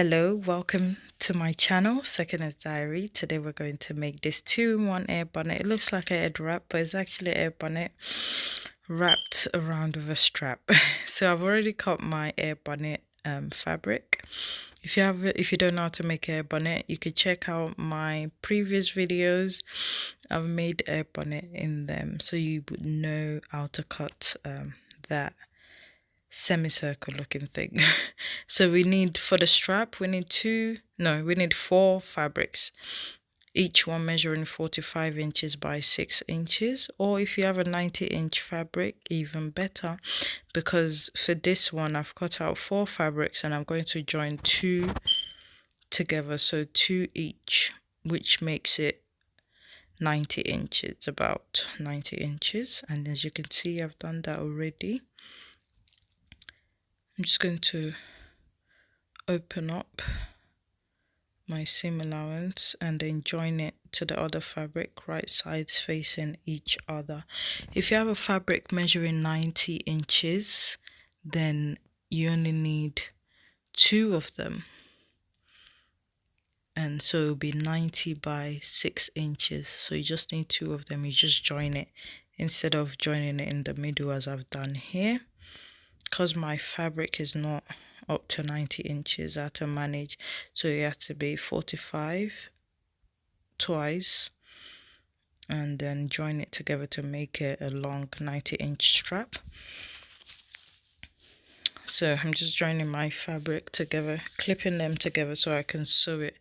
Hello, welcome to my channel, Second Diary. Today we're going to make this 2-in-1 air bonnet. It looks like a head wrap, but it's actually air bonnet wrapped around with a strap. So I've already cut my air bonnet fabric. If you don't know how to make air bonnet, you could check out my previous videos. I've made air bonnet in them, so you would know how to cut that semicircle looking thing. So we need, for the strap, we need 4 fabrics, each one measuring 45 inches by 6 inches, or if you have a 90-inch fabric, even better, because for this one I've cut out 4 fabrics and I'm going to join 2 together, so 2 each, which makes it 90 inches, about 90 inches. And as you can see, I've done that already. I'm just going to open up my seam allowance and then join it to the other fabric, right sides facing each other. If you have a fabric measuring 90 inches, then you only need 2 of them, and so it'll be 90 by 6 inches. So you just need 2 of them. You just join it instead of joining it in the middle as I've done here. Because my fabric is not up to 90 inches, I have to manage, so it has to be 45 twice and then join it together to make it a long 90-inch strap. So I'm just joining my fabric together, clipping them together so I can sew it.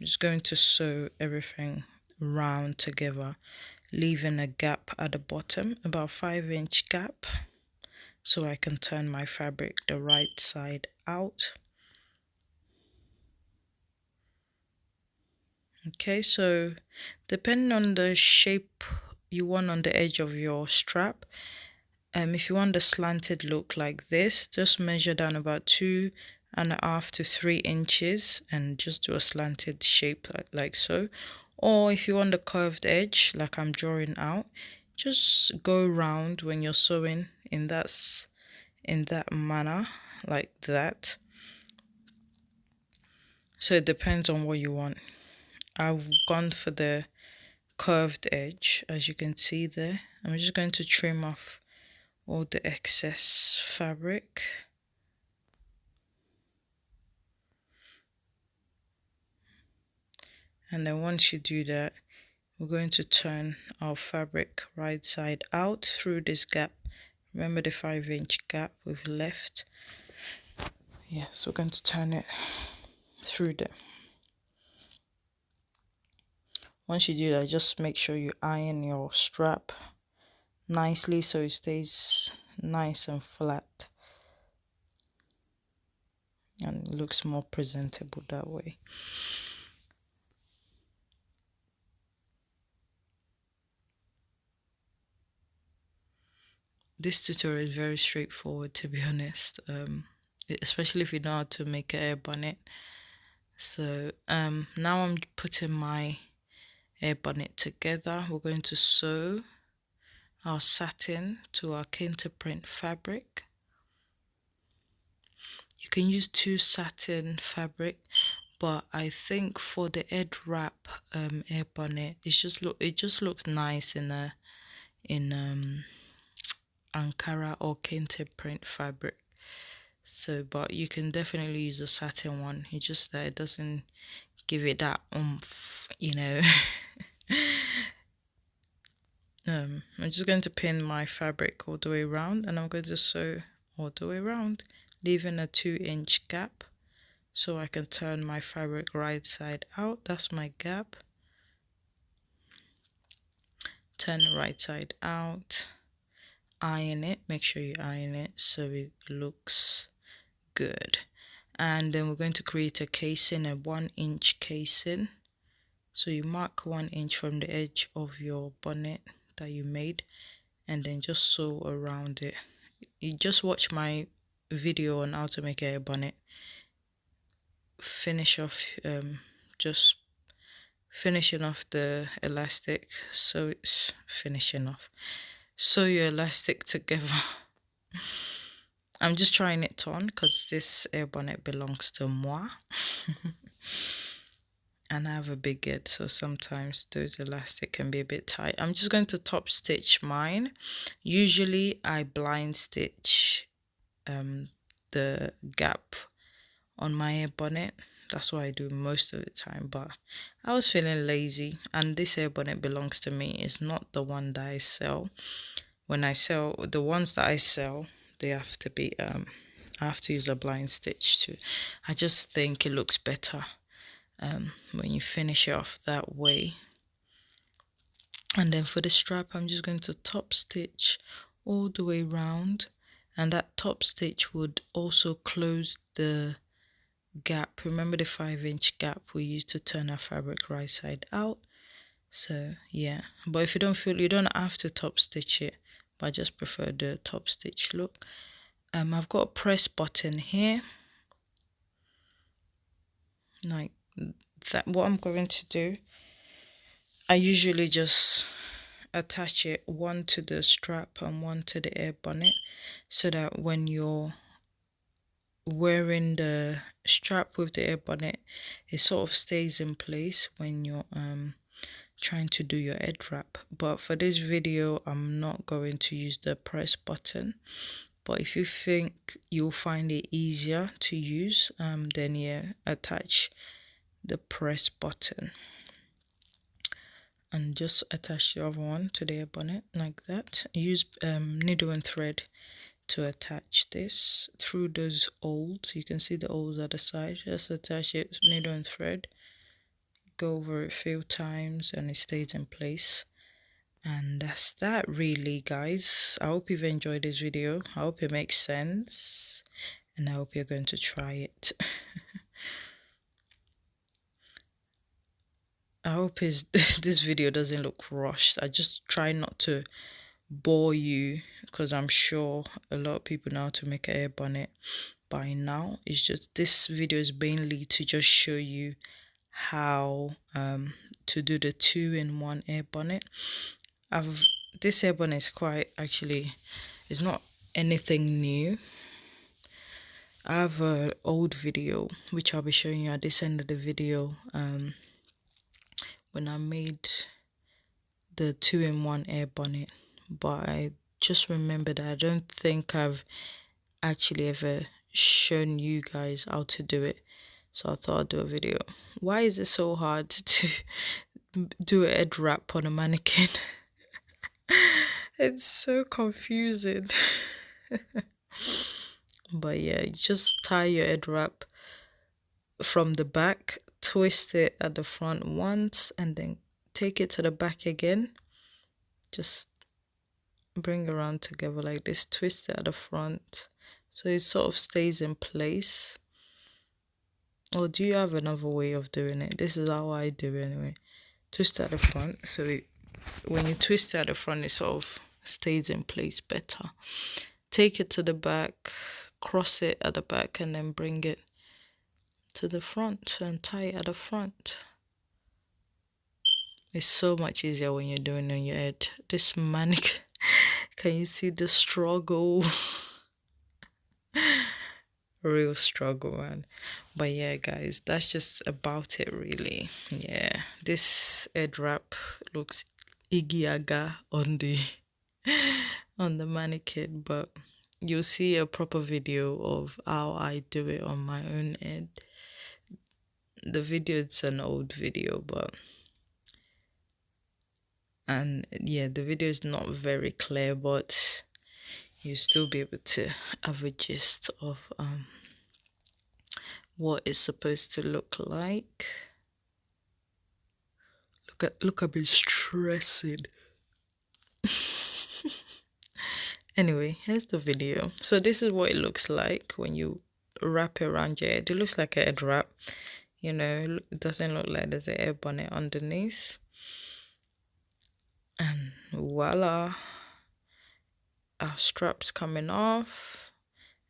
I'm just going to sew everything round together, leaving a gap at the bottom, about 5-inch gap, so I can turn my fabric the right side out. Okay, so depending on the shape you want on the edge of your strap, if you want the slanted look like this, just measure down about 2.5 to 3 inches and just do a slanted shape like so. Or if you want the curved edge like I'm drawing out, just go round when you're sewing in that manner, like that. So it depends on what you want. I've gone for the curved edge, as you can see there. I'm just going to trim off all the excess fabric. And then once you do that, we're going to turn our fabric right side out through this gap. Remember the 5-inch gap we've left? Yes, we're going to turn it through there. Once you do that, just make sure you iron your strap nicely so it stays nice and flat and it looks more presentable that way. This tutorial is very straightforward, to be honest, especially if you know how to make an air bonnet. So now I'm putting my air bonnet together. We're going to sew our satin to our Kinta print fabric. You can use 2 satin fabric, but I think for the Headwrap air bonnet, it just looks nice in Ankara or Kinta print fabric. So, but you can definitely use a satin one. It's just that it doesn't give it that oomph, you know. I'm just going to pin my fabric all the way around, and I'm going to sew all the way around, leaving a 2-inch gap so I can turn my fabric right side out. That's my gap. Turn the right side out, iron it, make sure you iron it so it looks good. And then we're going to create a casing, a 1-inch casing. So you mark 1 inch from the edge of your bonnet that you made, and then just sew around it. You just watch my video on how to make a bonnet. Finish off, just finishing off the elastic, so it's finishing off. Sew your elastic together. I'm just trying it on because this air bonnet belongs to moi. And I have a big head, so sometimes those elastic can be a bit tight. I'm just going to top stitch mine. Usually I blind stitch the gap on my hair bonnet. That's what I do most of the time, but I was feeling lazy, and this hair bonnet belongs to me. It's not the one that I sell. When I sell the ones that I sell, they have to be I have to use a blind stitch too. I just think it looks better when you finish it off that way. And then for the strap, I'm just going to top stitch all the way round, and that top stitch would also close the gap. Remember the 5-inch gap we used to turn our fabric right side out. So yeah, but if you don't feel, you don't have to top stitch it, but I just prefer the top stitch look. I've got a press button here like that. What I'm going to do, I usually just attach it one to the strap and one to the air bonnet, so that when you're wearing the strap with the air bonnet, it sort of stays in place when you're trying to do your head wrap. But for this video, I'm not going to use the press button, but if you think you'll find it easier to use, then yeah, attach the press button and just attach the other one to the bonnet like that. Use needle and thread to attach this through those holes. You can see the holes at the side. Just attach it, needle and thread, go over it a few times and it stays in place. And that's that really, guys. I hope you've enjoyed this video. I hope it makes sense, and I hope you're going to try it. I hope this video doesn't look rushed. I just try not to bore you, because I'm sure a lot of people know how to make a hair bonnet by now. It's just this video is mainly to just show you how to do the 2-in-1 hair bonnet. This hair bonnet is quite, actually, it's not anything new. I have an old video which I'll be showing you at this end of the video, when I made the 2-in-1 hair bonnet, but I just remembered that I don't think I've actually ever shown you guys how to do it, so I thought I'd do a video. Why is it so hard to do a head wrap on a mannequin? It's so confusing. But yeah, you just tie your head wrap from the back, twist it at the front once, and then take it to the back again. Just bring around together like this, twist it at the front so it sort of stays in place. Or do you have another way of doing it? This is how I do it anyway. Twist at the front, so when you twist it at the front, it sort of stays in place better. Take it to the back, cross it at the back, and then bring it to the front and tie it at the front. It's so much easier when you're doing it on your head. This mannequin, can you see the struggle? Real struggle, man. But yeah, guys, that's just about it, really. Yeah, this head wrap looks Iggy Aga on the mannequin, but you'll see a proper video of how I do it on my own head. The video, it's an old video, but yeah, the video is not very clear, but you'll still be able to have a gist of what it's supposed to look like. Look at me stressing. Anyway, here's the video. So this is what it looks like when you wrap it around your head. It looks like a head wrap, you know. It doesn't look like there's a hair bonnet underneath. And voila, our straps coming off,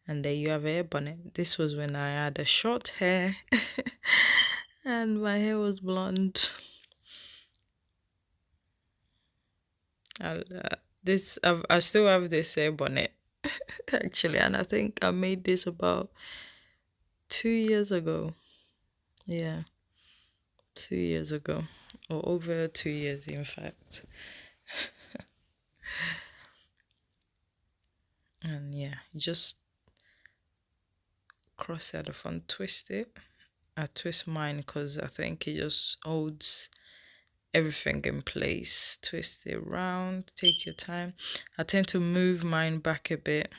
and there you have a hair bonnet. This was when I had a short hair and my hair was blonde. I still have this hair bonnet. actually, and I think I made this about 2 years ago. Yeah, 2 years ago, or over 2 years, in fact. And yeah, you just cross it at the front, twist it. I twist mine because I think it just holds everything in place. Twist it around, take your time. I tend to move mine back a bit.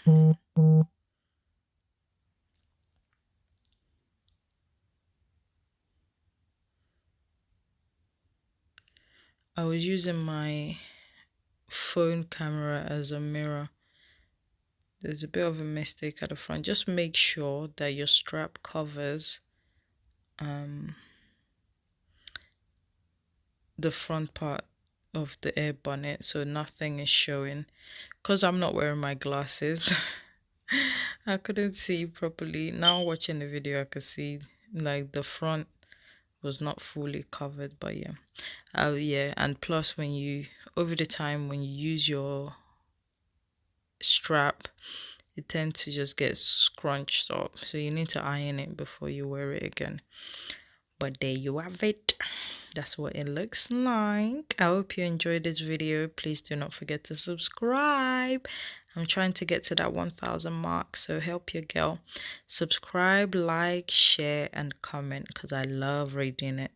I was using my phone camera as a mirror. There's a bit of a mistake at the front. Just make sure that your strap covers the front part of the air bonnet so nothing is showing. Because I'm not wearing my glasses, I couldn't see properly. Now watching the video, I could see like the front was not fully covered, but yeah. Yeah, and plus when you, over the time when you use your strap, it tends to just get scrunched up, so you need to iron it before you wear it again. But there you have it. That's what it looks like. I hope you enjoyed this video. Please do not forget to subscribe. I'm trying to get to that 1,000 mark, so help your girl. Subscribe, like, share, and comment because I love reading it.